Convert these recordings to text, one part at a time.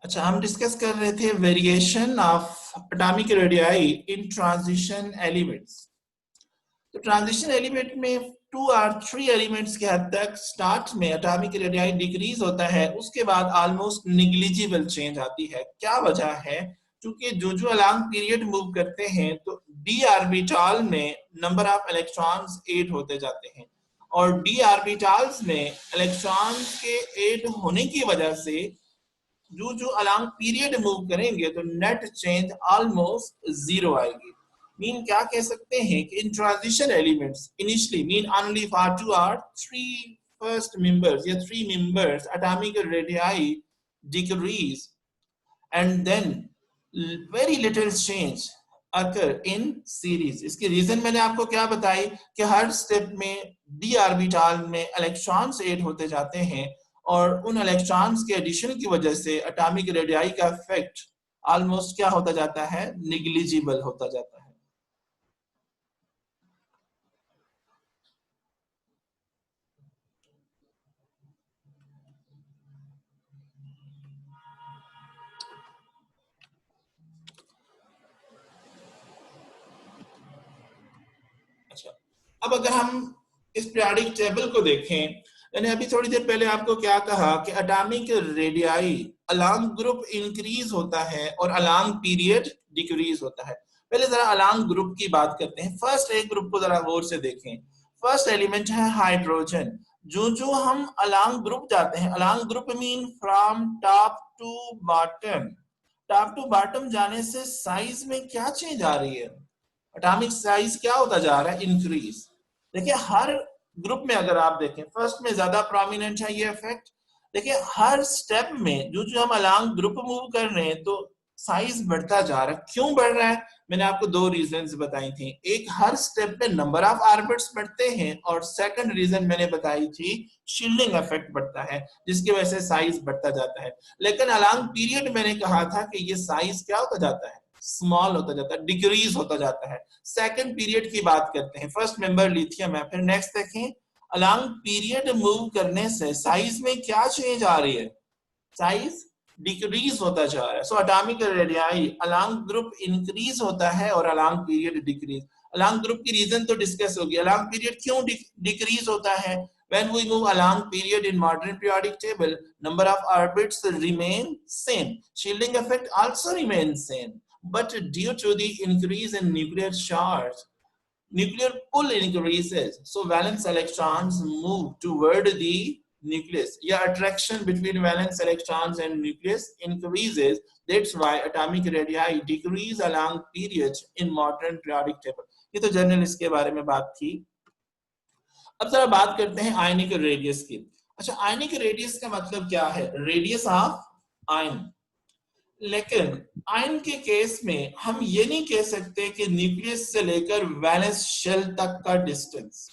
अच्छा, हम डिस्कस कर रहे थे variation of atomic radii in transition elements. तो ट्रांजिशन एलिमेंट में 2 और 3 एलिमेंट्स के हद तक स्टार्ट में एटॉमिक रेडियाई डिक्रीज होता है, उसके बाद ऑलमोस्ट निग्लिजिबल चेंज आती है। क्या वजह है? क्योंकि जो अलॉन्ग पीरियड मूव करते हैं तो डी ऑर्बिटल में नंबर ऑफ इलेक्ट्रॉन्स 8 होते जाते हैं, और डी ऑर्बिटल्स में इलेक्ट्रॉन्स के 8 होने की वजह से जो अलॉन्ग पीरियड मूव करेंगे तो नेट चेंज ऑलमोस्ट जीरो आएगी। मीन क्या कह सकते हैं कि in transition elements initially mean only for 2 और 3 फर्स्ट मेंबर्स या 3 members atomic radii decrease and then very little change occur in series. इसकी रीजन मैंने आपको क्या बताई कि हर स्टेप में डी ऑर्बिटल में इलेक्ट्रॉन्स ऐड होते जाते हैं, और उन इलेक्ट्रॉन्स के एडिशन की वजह से एटॉमिक रेडियाई का इफेक्ट ऑलमोस्ट क्या होता जाता है? निग्लिजिबल होता जाता है। अच्छा, अब अगर हम इस पीरियोडिक टेबल को देखें, मैंने अभी थोड़ी देर पहले आपको क्या कहा कि atomic radii along group increase होता है और अलॉन्ग पीरियड डिक्रीज होता है। पहले जरा अलॉन्ग ग्रुप की बात करते हैं। फर्स्ट एक ग्रुप को जरा गौर से देखें। फर्स्ट एलिमेंट है हाइड्रोजन। जो हम अलॉन्ग ग्रुप जाते हैं, along group mean from top to bottom. Top to bottom जाने से साइज में क्या चेंज आ रही है? एटॉमिक साइज क्या होता जा रहा है? इंक्रीज। देखिए हर ग्रुप में अगर आप देखें, फर्स्ट में ज्यादा प्रोमिनेंट है ये इफेक्ट। देखिए हर स्टेप में जो हम अलॉन्ग ग्रुप मूव कर रहे हैं तो साइज बढ़ता जा रहा है। क्यों बढ़ रहा है? मैंने आपको 2 रीजंस बताई थी। एक, हर स्टेप में नंबर ऑफ ऑर्बिट्स बढ़ते हैं, और सेकंड रीजन मैंने बताई थी, शील्डिंग इफेक्ट बढ़ता है जिसकी वजह से साइज बढ़ता जाता है। लेकिन अलॉन्ग पीरियड मैंने कहा था कि ये साइज क्या होता जाता है? स्मॉल होता जाता है, डिक्रीज होता जाता है। सेकंड पीरियड की बात करते हैं। फर्स्ट मेंबर लिथियम है। फिर नेक्स्ट देखें, अलॉन्ग पीरियड मूव करने से साइज में क्या चेंज आ रही है? साइज डिक्रीज होता जा रहा है। So atomic radii along group increase होता है और along period decrease. Along group की रीजन तो डिस्कस होगी। अलॉन्ग पीरियड क्यों डिक्रीज होता है? when we move along period in modern periodic table, number of orbits remain same, shielding effect also remains same, but due to the increase in nuclear charge, nuclear pull increases, so valence electrons move toward the nucleus. Yeah, attraction between valence electrons and nucleus increases. That's why atomic radii decrease along periods in modern periodic table. ये तो general इसके बारे में बात थी। अब जरा बात करते हैं आयनिक रेडियस की। अच्छा, आयनिक रेडियस का मतलब क्या है? Radius of ion. लेकिन आयन के केस में हम ये नहीं कह सकते कि न्यूक्लियस से लेकर वैलेंस शेल तक का डिस्टेंस।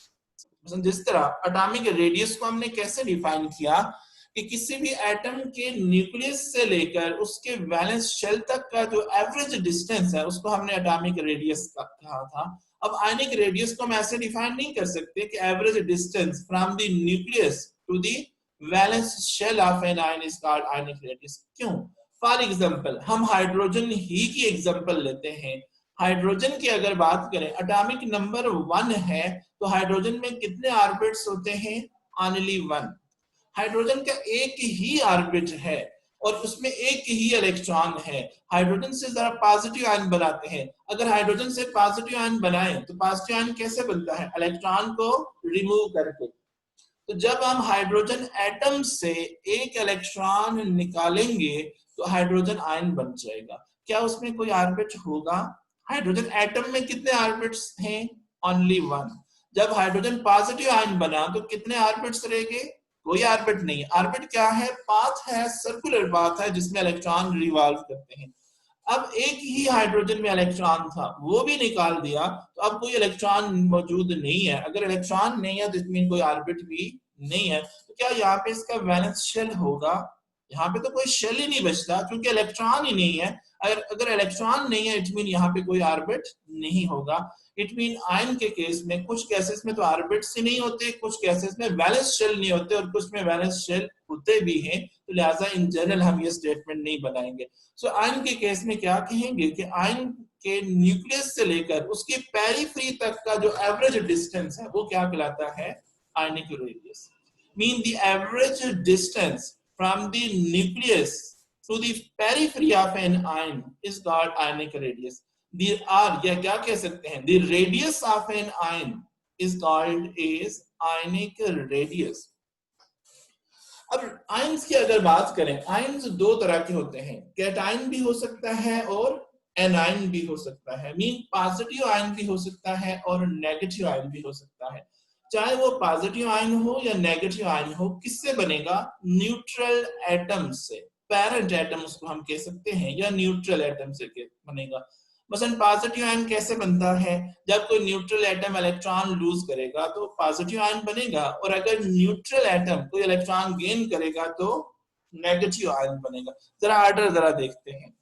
जिस तरह एटॉमिक रेडियस को हमने कैसे डिफाइन किया कि किसी भी एटम के न्यूक्लियस से लेकर उसके वैलेंस शेल तक का जो एवरेज डिस्टेंस है उसको हमने एटॉमिक रेडियस कहा था। अब आयनिक रेडियस को हम ऐसे डिफाइन नहीं कर सकते कि average distance from the nucleus to the valence shell of an ion is called ionic radius. क्यों? फॉर एग्जांपल हम हाइड्रोजन ही की एग्जांपल लेते हैं। हाइड्रोजन की अगर बात करें, एटॉमिक नंबर 1 है, तो हाइड्रोजन में कितने ऑर्बिट्स होते हैं? ओनली 1। हाइड्रोजन का एक ही ऑर्बिट है और उसमें एक ही इलेक्ट्रॉन है। हाइड्रोजन से जरा पॉजिटिव आयन बनाते हैं। अगर हाइड्रोजन से पॉजिटिव आयन बनाएं तो पॉजिटिव आयन कैसे बनता है? इलेक्ट्रॉन को रिमूव करके। तो जब हम हाइड्रोजन एटम से एक इलेक्ट्रॉन निकालेंगे तो हाइड्रोजन आयन बन जाएगा। क्या उसमें कोई ऑर्बिट होगा? हाइड्रोजन एटम में कितने ऑर्बिट्स हैं? ओनली 1। जब हाइड्रोजन पॉजिटिव आयन बना तो कितने ऑर्बिट्स रहेंगे? कोई ऑर्बिट नहीं। ऑर्बिट क्या है? पाथ है, सर्कुलर पाथ है जिसमें इलेक्ट्रॉन रिवॉल्व करते हैं। अब एक ही हाइड्रोजन में इलेक्ट्रॉन था, वो भी निकाल दिया तो अब कोई इलेक्ट्रॉन मौजूद नहीं है। अगर इलेक्ट्रॉन नहीं है तो इसमें कोई ऑर्बिट भी नहीं है। तो क्या यहाँ पे इसका वैलेंस शेल होगा? यहाँ पे तो कोई शेल ही नहीं बचता क्योंकि इलेक्ट्रॉन ही नहीं है। अगर इलेक्ट्रॉन नहीं है इट मीन यहाँ पे कोई ऑर्बिट नहीं होगा। इट मीन आयन के केस में कुछ केसेस में तो ऑर्बिट्स ही नहीं होते, कुछ केसेस में वैलेंस शेल नहीं होते और कुछ में वैलेंस शेल होते भी हैं, तो लिहाजा इन जनरल हम ये स्टेटमेंट नहीं बनाएंगे। सो आयन के केस में क्या कहेंगे कि आयन के न्यूक्लियस से लेकर उसके पेरिफेरी तक का जो एवरेज डिस्टेंस है वो क्या कहलाता है, ionic radius. Mean the average distance from the nucleus to the periphery of an ion is called ionic radius. The या क्या कह सकते हैं, the radius of an ion is called as ionic radius. अब आयन्स की अगर बात करें, आयन्स दो तरह के होते हैं, कैटायन भी हो सकता है और एनायन भी हो सकता है। मीन पॉजिटिव आयन भी हो सकता है और नेगेटिव आयन भी हो सकता है। चाहे वो पॉजिटिव आयन हो या नेगेटिव आयन हो, किससे बनेगा, न्यूट्रल एटम से, पैरेंट एटम उसको हम कह सकते हैं, या न्यूट्रल एटम से बनेगा। मसलन पॉजिटिव आयन कैसे बनता है, जब कोई न्यूट्रल एटम इलेक्ट्रॉन लूज करेगा तो पॉजिटिव आयन बनेगा, और अगर न्यूट्रल एटम कोई इलेक्ट्रॉन गेन करेगा तो नेगेटिव आयन बनेगा। जरा ऑर्डर जरा देखते हैं।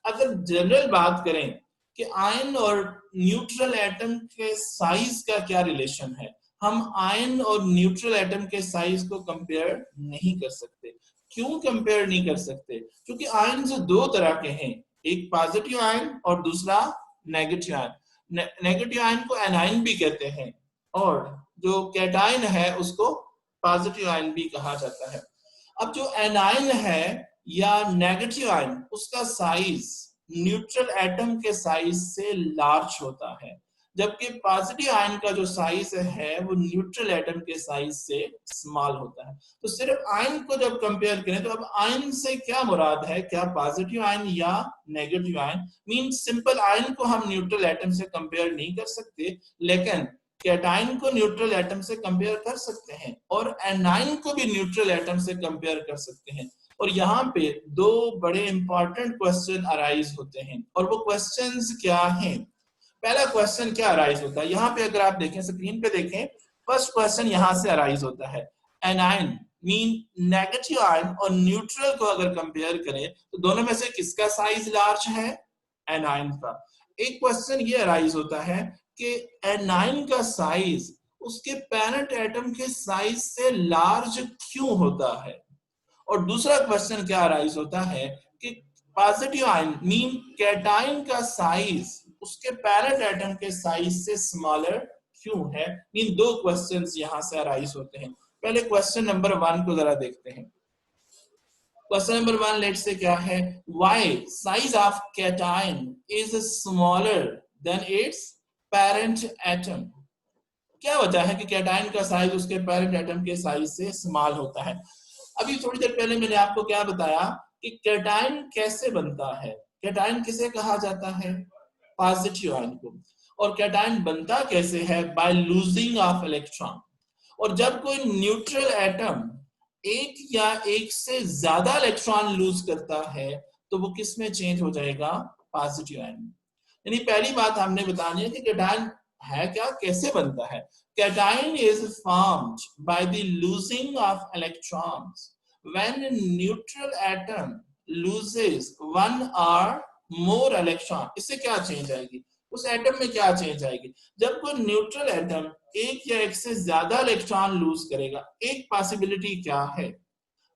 अगर जनरल बात करें कि आयन और न्यूट्रल एटम के साइज का क्या रिलेशन है, हम आयन और न्यूट्रल एटम के साइज को कंपेयर नहीं कर सकते। क्यों कंपेयर नहीं कर सकते, क्योंकि आयन दो तरह के हैं, एक पॉजिटिव आयन और दूसरा नेगेटिव आयन। नेगेटिव आयन को एनायन भी कहते हैं और जो कैटायन है उसको पॉजिटिव आयन भी कहा जाता है। अब जो एनायन है या नेगेटिव आयन, उसका साइज न्यूट्रल एटम के साइज से लार्ज होता है, जबकि पॉजिटिव आयन का जो साइज है वो न्यूट्रल एटम के साइज से स्मॉल होता है। तो सिर्फ आयन को जब कंपेयर करें तो अब आयन से क्या मुराद है, क्या पॉजिटिव आयन या negative ion. Mean simple ion को हम न्यूट्रल एटम से कंपेयर नहीं कर सकते, लेकिन कैटायन को न्यूट्रल एटम से कंपेयर कर सकते हैं और एनायन को भी न्यूट्रल एटम से कंपेयर कर सकते हैं। और यहाँ पे दो बड़े इंपॉर्टेंट क्वेश्चन अराइज होते हैं, और वो क्वेश्चंस क्या हैं। पहला क्वेश्चन क्या अराइज होता है, यहाँ पे अगर आप देखें, स्क्रीन पे देखें, फर्स्ट क्वेश्चन यहाँ से अराइज होता है, एनायन मीन नेगेटिव आयन और न्यूट्रल को अगर कंपेयर करें तो दोनों में से किसका साइज लार्ज है, एनायन का। एक क्वेश्चन ये अराइज होता है कि एनायन का साइज उसके पेरेंट एटम के साइज से लार्ज क्यों होता है। और दूसरा क्वेश्चन क्या अराइज होता है कि पॉजिटिव आयन मीन कैटायन का साइज उसके पेरेंट एटम के साइज से स्मॉलर क्यों है। इन दो क्वेश्चंस यहां से अराइज होते हैं। पहले क्वेश्चन नंबर 1 को जरा देखते हैं। क्वेश्चन नंबर 1 लेट्स से क्या है, why size of cation is smaller than it's parent atom. क्या वजह है कि कैटायन का साइज उसके पेरेंट एटम के साइज से स्मॉल होता है। अभी थोड़ी देर पहले मैंने आपको क्या बताया कि कैटायन कैसे बनता है, कैटायन किसे कहा जाता है, पॉजिटिव आयन को। और कैटायन बनता कैसे है, बाय लूजिंग ऑफ इलेक्ट्रॉन। और जब कोई न्यूट्रल एटम एक या एक से ज्यादा इलेक्ट्रॉन लूज करता है तो वो किस में चेंज हो जाएगा, पॉजिटिव आयन में। यानी पहली बात हमने बतानी है कि कैटायन है क्या, कैसे बनता है। Cation is formed by the losing of electrons when neutral atom loses one और मोर इलेक्ट्रॉन। इससे क्या चेंज आएगी, उस एटम में क्या चेंज आएगी, जब कोई न्यूट्रल एटम एक या एक से ज्यादा इलेक्ट्रॉन लूज करेगा। एक पॉसिबिलिटी क्या है,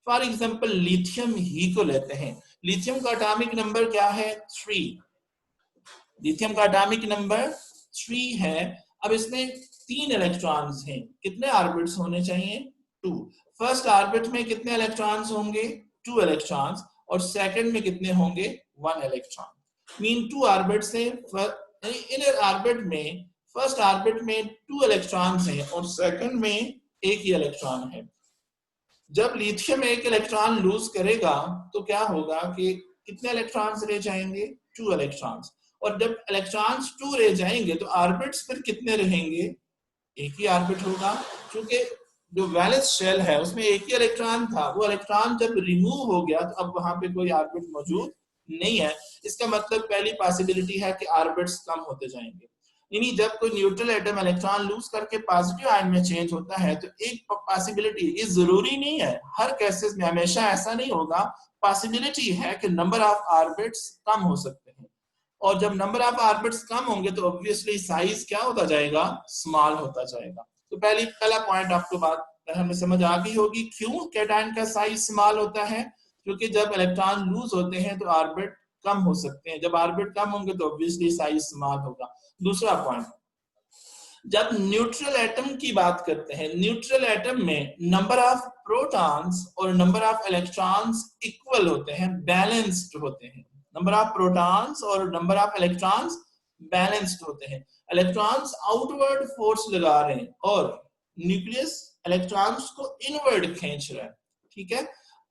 फॉर एग्जांपल लिथियम ही को लेते हैं। लिथियम का एटॉमिक नंबर क्या है, 3। लिथियम का एटॉमिक नंबर 3 है। अब इसमें 3 इलेक्ट्रॉन्स हैं, कितने ऑर्बिट्स होने चाहिए, 2। फर्स्ट ऑर्बिट में कितने इलेक्ट्रॉन्स होंगे, 2 इलेक्ट्रॉन्स, और सेकंड में कितने होंगे, 1 इलेक्ट्रॉन। मीन 2 ऑर्बिट्स हैं, इनर ऑर्बिट में फर्स्ट ऑर्बिट में 2 इलेक्ट्रॉन्स हैं और सेकंड में एक ही इलेक्ट्रॉन है। जब लिथियम एक इलेक्ट्रॉन लूज करेगा तो क्या होगा कि कितने इलेक्ट्रॉन्स रह जाएंगे, 2 इलेक्ट्रॉन्स। और जब इलेक्ट्रॉन्स 2 रह जाएंगे तो ऑर्बिट्स फिर कितने रहेंगे, एक ही ऑर्बिट होगा। क्योंकि जो वैलेंस शेल है उसमें एक ही इलेक्ट्रॉन था, वो इलेक्ट्रॉन जब रिमूव हो गया तो अब वहां पे कोई ऑर्बिट मौजूद नहीं है। इसका मतलब पहली पॉसिबिलिटी है कि ऑर्बिट्स कम होते जाएंगे। यानी जब कोई न्यूट्रल एटम इलेक्ट्रॉन लूज करके पॉजिटिव आयन में चेंज होता है तो एक पॉसिबिलिटी, ये जरूरी नहीं है, हर केसेस में हमेशा ऐसा नहीं होगा, पॉसिबिलिटी है कि नंबर ऑफ ऑर्बिट्स कम हो सकते हैं। और जब नंबर ऑफ ऑर्बिट्स कम होंगे तो ऑब्वियसली साइज क्या होता जाएगा, स्मॉल होता जाएगा। तो पहला पॉइंट आपको बात हमें समझ आ गई होगी क्यों कैटायन का साइज स्मॉल होता है, क्योंकि जब इलेक्ट्रॉन लूज होते हैं तो ऑर्बिट कम हो सकते हैं, जब ऑर्बिट कम होंगे तो ऑब्वियसली साइज स्मॉल होगा। दूसरा पॉइंट, जब न्यूट्रल एटम की बात करते हैं, न्यूट्रल एटम में नंबर ऑफ प्रोटॉन्स और नंबर ऑफ इलेक्ट्रॉन्स इक्वल होते हैं, बैलेंस्ड होते हैं। नंबर ऑफ प्रोटॉन्स और नंबर ऑफ इलेक्ट्रॉन्स बैलेंस्ड होते हैं। इलेक्ट्रॉन्स आउटवर्ड फोर्स लगा रहे हैं और न्यूक्लियस इलेक्ट्रॉन्स को इनवर्ड खींच रहा है, ठीक है।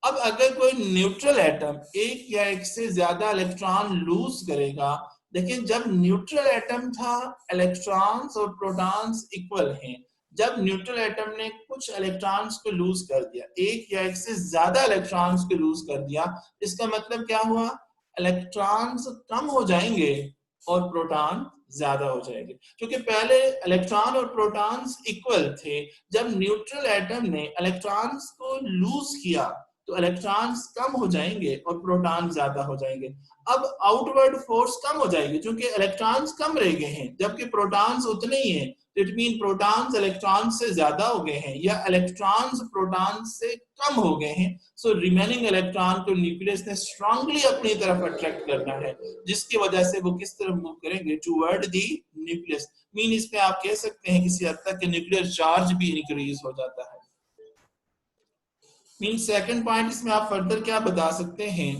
अब अगर कोई न्यूट्रल एटम एक या एक से ज्यादा इलेक्ट्रॉन लूज करेगा, लेकिन जब न्यूट्रल एटम था इलेक्ट्रॉन्स और प्रोटॉन्स इक्वल हैं, जब न्यूट्रल एटम ने कुछ इलेक्ट्रॉन्स को लूज कर दिया, एक या एक से ज्यादा इलेक्ट्रॉन्स को लूज कर दिया, इसका मतलब क्या हुआ, इलेक्ट्रॉन्स कम हो जाएंगे और प्रोटॉन ज्यादा हो जाएंगे, क्योंकि पहले इलेक्ट्रॉन और प्रोटॉन्स इक्वल थे। जब न्यूट्रल एटम ने इलेक्ट्रॉन्स को लूज किया तो इलेक्ट्रॉन्स कम हो जाएंगे और प्रोटॉन ज्यादा हो जाएंगे। अब आउटवर्ड फोर्स कम हो जाएगी क्योंकि इलेक्ट्रॉन्स कम रह गए हैं, जबकि प्रोटॉन्स उतने ही हैं। इट मीन प्रोटॉन्स इलेक्ट्रॉन्स से ज्यादा हो गए हैं या इलेक्ट्रॉन्स प्रोटॉन्स से कम हो गए हैं। सो रिमेनिंग इलेक्ट्रॉन को न्यूक्लियस ने स्ट्रांगली अपनी तरफ अट्रैक्ट करना है, जिसकी वजह से वो किस तरफ मूव करेंगे, टुवर्ड द न्यूक्लियस। मीन इसमें आप कह सकते हैं किसी हद तक कि न्यूक्लियर चार्ज भी इंक्रीज हो जाता है। मीन सेकंड पॉइंट इसमें आप फर्दर क्या बता सकते हैं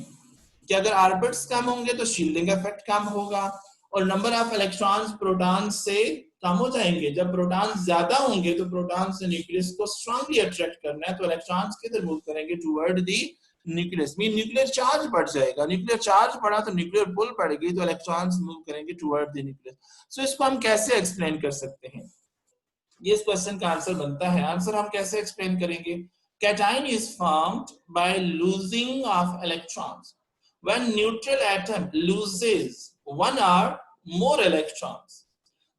कि अगर ऑर्बिट्स कम होंगे तो शील्डिंग इफेक्ट कम होगा और नंबर ऑफ इलेक्ट्रॉन्स प्रोटॉन्स से कम हो जाएंगे। जब प्रोटॉन्स ज्यादा होंगे तो प्रोटॉन्स से न्यूक्लियस को स्ट्रांगली अट्रैक्ट करना है, तो इलेक्ट्रॉन्स किधर मूव करेंगे, toward the nucleus. Mean nuclear charge बढ़ जाएगा, न्यूक्लियर चार्ज बढ़ा तो न्यूक्लियर पुल बढ़ेगी, तो इलेक्ट्रॉन्स मूव करेंगे टुवर्ड द न्यूक्लियस। सो इसको हम कैसे एक्सप्लेन कर सकते हैं, ये इस क्वेश्चन का आंसर बनता है। आंसर हम कैसे एक्सप्लेन करेंगे, cation is formed by losing of electrons. When neutral atom loses one or more electrons,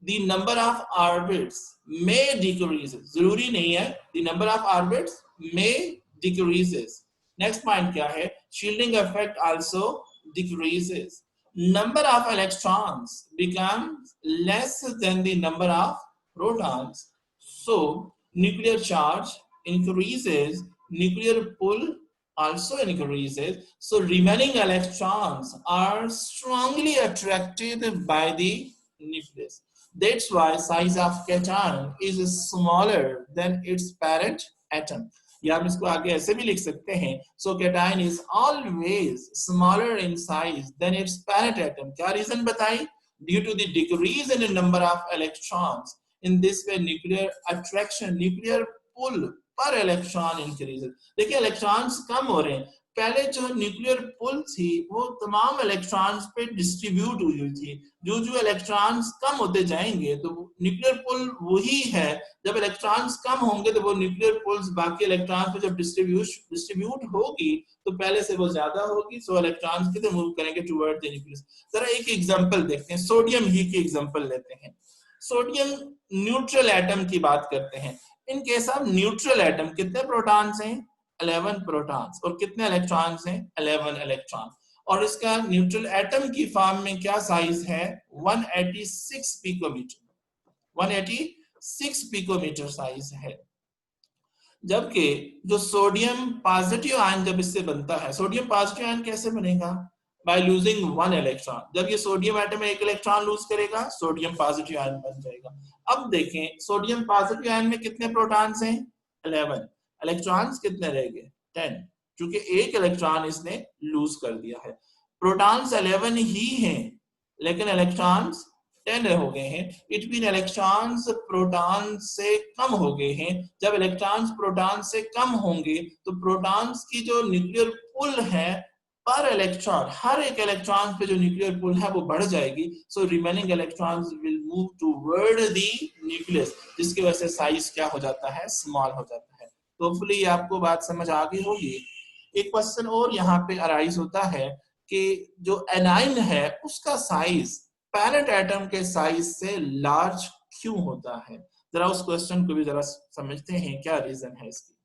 the number of orbits may decrease. जरूरी नहीं है, the number of orbits may decreases. Next point क्या है, shielding effect also decreases. Number of electrons becomes less than the number of protons. So nuclear charge increases, nuclear pull also increases, so remaining electrons are strongly attracted by the nucleus. That's why size of cation is smaller than its parent atom. या हम इसको आगे ऐसे भी लिख सकते हैं, so cation is always smaller in size than its parent atom. क्या रीजन बताई, due to the decrease in the number of electrons. In this way nuclear attraction, nuclear pull पर इलेक्ट्रॉन इंक्रीजेस। देखिए इलेक्ट्रॉन्स कम हो रहे हैं, पहले जो nuclear पुल थी वो तमाम इलेक्ट्रॉन्स पे डिस्ट्रीब्यूट हुई थी, जो जो इलेक्ट्रॉन्स कम होते जाएंगे तो न्यूक्लियर पुल वही है। जब इलेक्ट्रॉन्स कम होंगे तो वो न्यूक्लियर पुल्स बाकी इलेक्ट्रॉन्स पे जब डिस्ट्रीब्यूट होगी तो पहले से वो ज्यादा होगी, सो इलेक्ट्रॉन्स किधर मूव करेंगे, टुवर्ड द न्यूक्लियस। जरा एक एग्जांपल देखते हैं, सोडियम ही की एग्जांपल लेते हैं। सोडियम न्यूट्रल एटम की बात करते हैं। In case of neutral atom कितने प्रोटॉन्स हैं, 11 प्रोटॉन्स, और कितने इलेक्ट्रॉन्स हैं, 11 इलेक्ट्रॉन। और इसका न्यूट्रल एटम की फॉर्म में क्या साइज है, 186 पिकोमीटर, 186 पिकोमीटर साइज है। जबकि जो सोडियम पॉजिटिव आयन जब इससे बनता है, सोडियम पॉजिटिव आयन कैसे बनेगा, बाय लूजिंग 1 इलेक्ट्रॉन। जब ये सोडियम एटम एक इलेक्ट्रॉन लूज करेगा सोडियम पॉजिटिव आयन बन जाएगा। अब देखें सोडियम पॉजिटिव आयन में कितने प्रोटॉन्स हैं, 11, इलेक्ट्रॉन्स कितने रह गए, 10, क्योंकि एक इलेक्ट्रॉन इसने लूज कर दिया है। प्रोटॉन्स 11 ही हैं लेकिन इलेक्ट्रॉन्स 10 हो गए हैं। इट मीन इलेक्ट्रॉन्स प्रोटॉन से कम हो गए हैं। जब इलेक्ट्रॉन्स प्रोटॉन से कम होंगे तो प्रोटॉन्स की जो न्यूक्लियर पुल है पर इलेक्ट्रॉन, हर एक इलेक्ट्रॉन पे जो न्यूक्लियर पुल है वो बढ़ जाएगी, so remaining electrons will move toward the nucleus, जिसकी वजह से साइज क्या हो जाता है, स्मॉल हो जाता है। तो होपफुली आपको बात समझ आ गई होगी। एक क्वेश्चन और यहाँ पे अराइज होता है कि जो एनाइन है उसका साइज पैरेंट एटम के साइज से लार्ज क्यों होता है, जरा उस क्वेश्चन को भी जरा समझते हैं, क्या रीजन है इसकी।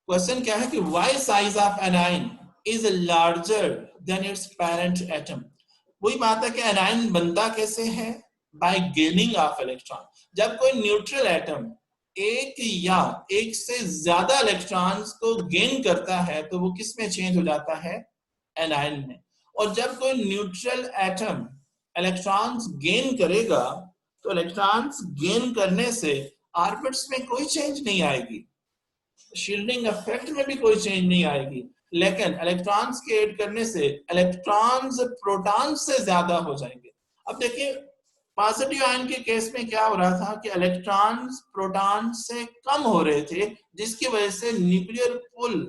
क्वेश्चन क्या है कि why size of anion is larger than its parent atom। वही बात है कि एनायन बनता कैसे है, बाय गेनिंग ऑफ इलेक्ट्रॉन। जब कोई न्यूट्रल एटम एक या एक से ज्यादा इलेक्ट्रॉन्स को गेन करता है तो वो किस में चेंज हो जाता है, एनायन में। और जब कोई न्यूट्रल एटम इलेक्ट्रॉन्स गेन करेगा तो इलेक्ट्रॉन्स गेन करने से ऑर्बिट्स में कोई चेंज नहीं आएगी, शील्डिंग इफेक्ट में भी कोई चेंज नहीं आएगी, लेकिन इलेक्ट्रॉन्स के ऐड करने से इलेक्ट्रॉन्स प्रोटॉन्स से ज्यादा हो जाएंगे। अब देखिए पॉजिटिव आयन के केस में क्या हो रहा था कि इलेक्ट्रॉन्स प्रोटॉन से कम हो रहे थे, जिसकी वजह से न्यूक्लियर पुल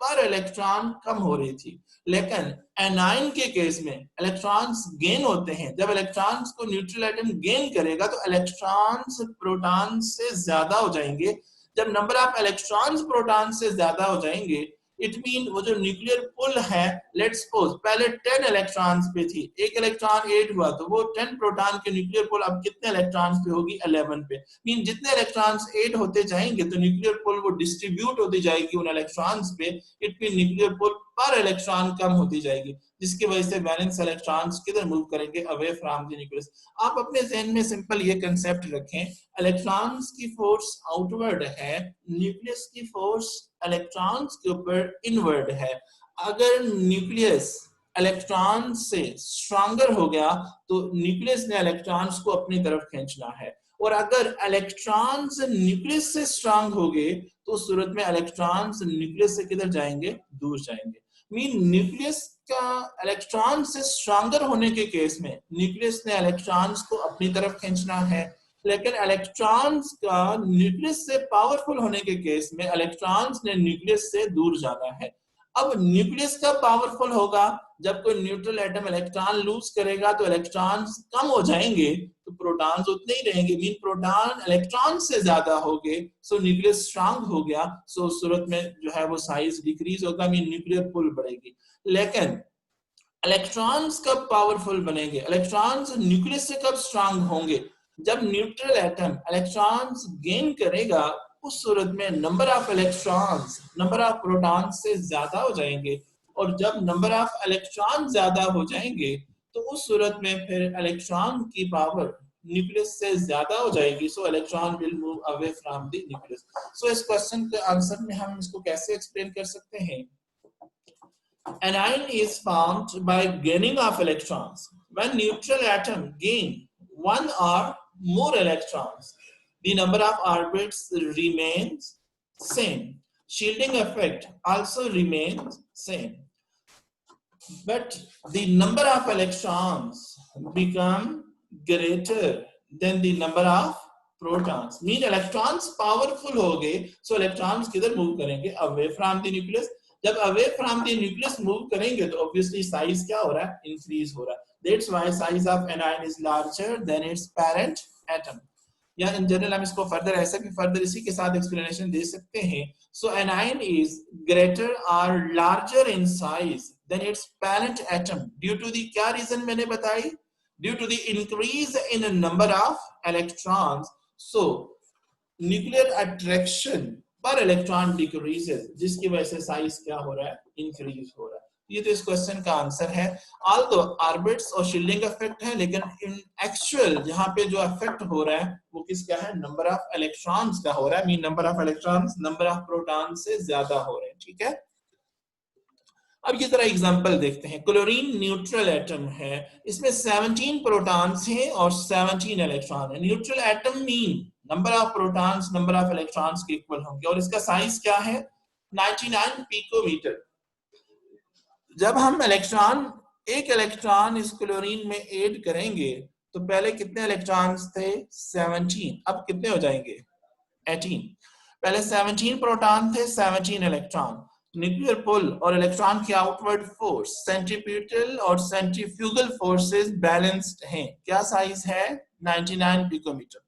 पर इलेक्ट्रॉन कम हो रही थी। लेकिन एनायन के केस में इलेक्ट्रॉन्स गेन होते हैं, जब इलेक्ट्रॉन्स को न्यूट्रल एटम गेन करेगा तो इलेक्ट्रॉन्स प्रोटॉन से ज्यादा हो जाएंगे। जब नंबर ऑफ इलेक्ट्रॉन्स प्रोटॉन से ज्यादा हो जाएंगे इट मीन वो जो न्यूक्लियर पुल है, लेट्स सपोज पहले 10 इलेक्ट्रॉन्स पे थी, एक इलेक्ट्रॉन ऐड हुआ तो वो 10 प्रोटॉन के न्यूक्लियर पुल अब कितने इलेक्ट्रॉन्स पे होगी, 11 पे। मीन जितने इलेक्ट्रॉन्स ऐड होते जाएंगे तो न्यूक्लियर पुल वो डिस्ट्रीब्यूट होती जाएगी उन इलेक्ट्रॉन्स पे, इट मीन न्यूक्लियर पुल पर इलेक्ट्रॉन कम होती जाएगी, जिसकी वजह से वैलेंस इलेक्ट्रॉन्स किधर मूव करेंगे, अवे फ्रॉम द न्यूक्लियस। आप अपने जहन में सिंपल ये कंसेप्ट रखें, इलेक्ट्रॉन्स की फोर्स आउटवर्ड है, न्यूक्लियस की फोर्स इलेक्ट्रॉन्स के ऊपर इनवर्ड है। अगर न्यूक्लियस इलेक्ट्रॉन से स्ट्रॉन्गर हो गया तो न्यूक्लियस ने इलेक्ट्रॉन्स को अपनी तरफ खींचना है, और अगर इलेक्ट्रॉन्स न्यूक्लियस से स्ट्रांग हो गए तो उस सूरत में इलेक्ट्रॉन्स न्यूक्लियस से किधर जाएंगे, दूर जाएंगे। मीन न्यूक्लियस का इलेक्ट्रॉन से स्ट्रॉन्गर होने के केस में न्यूक्लियस ने इलेक्ट्रॉन्स को अपनी तरफ खींचना है, लेकिन इलेक्ट्रॉन्स का न्यूक्लियस से पावरफुल होने के केस में इलेक्ट्रॉन्स ने न्यूक्लियस से दूर जाना है। अब न्यूक्लियस कब पावरफुल होगा, जब कोई न्यूट्रल एटम इलेक्ट्रॉन लूज करेगा तो इलेक्ट्रॉन्स कम हो जाएंगे तो प्रोटॉन्स उतने ही रहेंगे, मीन प्रोटॉन इलेक्ट्रॉन से ज्यादा हो गए, सो न्यूक्लियस स्ट्रांग हो गया, सो उस सूरत में जो है वो साइज डिक्रीज होगा, मीन न्यूक्लियर पुल बढ़ेगी। लेकिन इलेक्ट्रॉन्स कब पावरफुल बनेंगे, इलेक्ट्रॉन्स न्यूक्लियस से कब स्ट्रांग होंगे, जब न्यूट्रल एटम इलेक्ट्रॉन्स गेन करेगा उस सूरत में number of electrons number of protons से ज्यादा हो जाएंगे, और जब नंबर ऑफ इलेक्ट्रॉन ज्यादा हो जाएंगे तो उस सूरत में फिर इलेक्ट्रॉन की पावर न्यूक्लियस से ज्यादा हो जाएगी, so electron will move away from the nucleus. So इस क्वेश्चन के आंसर में हम इसको कैसे एक्सप्लेन कर सकते हैं, anion is formed by gaining of electrons. When neutral atom gain one or more electrons, the number of orbits remains same. Shielding effect also remains same, but the number of electrons become greater than the number of protons. Mean electrons powerful हो गए, so electrons किधर move करेंगे, away from the nucleus. जब away from the nucleus move करेंगे तो obviously size क्या हो रहा है, increase हो रहा है। That's why size of anion is larger than its parent atom. या in general हम इसको further ऐसे भी further इसी के साथ explanation दे सकते हैं। So anion is greater or larger in size than its parent atom due to the क्या reason मैंने बताई, due to the increase in the number of electrons. So nuclear attraction पर इलेक्ट्रॉन डिक्रीजेस, जिसकी वजह से size क्या हो रहा है, इंक्रीज हो रहा है। ये तो इस क्वेश्चन का आंसर है। ऑल्दो ऑर्बिट्स और शील्डिंग इफेक्ट है, लेकिन इन एक्चुअल जहां पे जो इफेक्ट हो रहा है वो किसका है, नंबर ऑफ इलेक्ट्रॉन्स का हो रहा है, mean number of electrons number of proton से ज्यादा हो रहे हैं। ठीक है, अब ये जरा एग्जांपल देखते हैं। क्लोरीन न्यूट्रल एटम है, इसमें 17 प्रोटॉन्स हैं और 17 इलेक्ट्रॉन है। Neutral atom mean number of protons number of electrons के इक्वल होंगे, और इसका साइज क्या है, 99 पिकोमीटर। जब हम एक इलेक्ट्रॉन इस क्लोरीन में ऐड करेंगे तो पहले कितने इलेक्ट्रॉन्स थे, 17, अब कितने हो जाएंगे, 18। पहले 17 प्रोटॉन थे, 17 इलेक्ट्रॉन। न्यूक्लियर पुल और इलेक्ट्रॉन की आउटवर्ड फोर्स, सेंट्रीपिटल और सेंट्रीफ्यूगल फोर्सेस बैलेंस्ड हैं। क्या साइज है, 99 पिकोमीटर।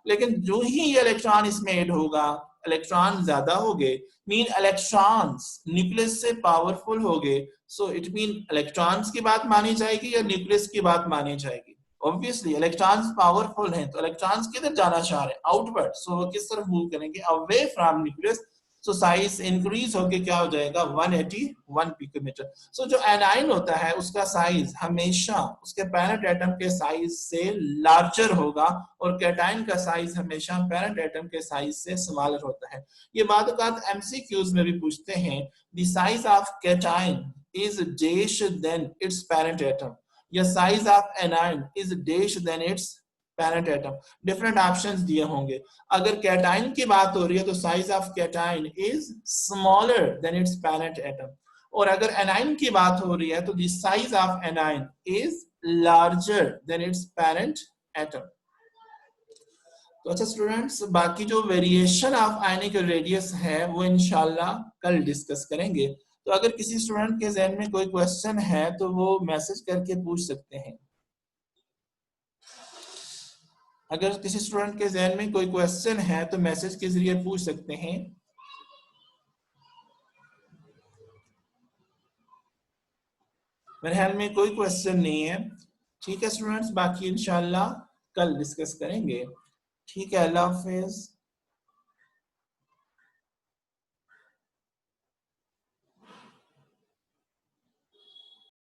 लेकिन जो ही ये इलेक्ट्रॉन इसमें ऐड होगा, इलेक्ट्रॉन ज्यादा हो गए, मीन इलेक्ट्रॉन्स न्यूक्लियस से पावरफुल हो गए, सो इट मीन इलेक्ट्रॉन्स की बात मानी जाएगी या न्यूक्लियस की बात मानी जाएगी। ऑब्वियसली इलेक्ट्रॉन्स पावरफुल हैं तो इलेक्ट्रॉन्स किधर जाना चाह रहे हैं, आउटवर्ड, सो वो किस तरफ मूव करेंगे, away from nucleus. So size increase होके क्या हो जाएगा 181 पिकोमीटर। सो जो एनाइन होता है उसका साइज हमेशा उसके पैरेंट एटम के साइज से लार्जर होगा और कैटाइन का साइज हमेशा पैरेंट एटम के साइज से स्मॉलर होता है। ये बाद एमसीक्यूज में भी पूछते हैं, the size of cation is dash than its parent atom या size of anion is dash than its parent atom। Different options दिए होंगे। अगर कैटाइन की बात हो रही है तो size of cation is smaller than it's parent atom, और अगर एनाइन की बात हो रही है तो the size of anion is larger than it's parent atom. तो अच्छा स्टूडेंट्स, बाकी जो वेरिएशन ऑफ आयनिक रेडियस है वो इंशाल्लाह कल डिस्कस करेंगे। तो अगर किसी स्टूडेंट के ज़हन में कोई क्वेश्चन है तो वो मैसेज करके पूछ सकते हैं। अगर किसी स्टूडेंट के ज़हन में कोई क्वेश्चन है तो मैसेज के जरिए पूछ सकते हैं। मेरे ख्याल में कोई क्वेश्चन नहीं है। ठीक है स्टूडेंट्स, बाकी इंशाल्लाह कल डिस्कस करेंगे। ठीक है, अल्लाह हाफिज।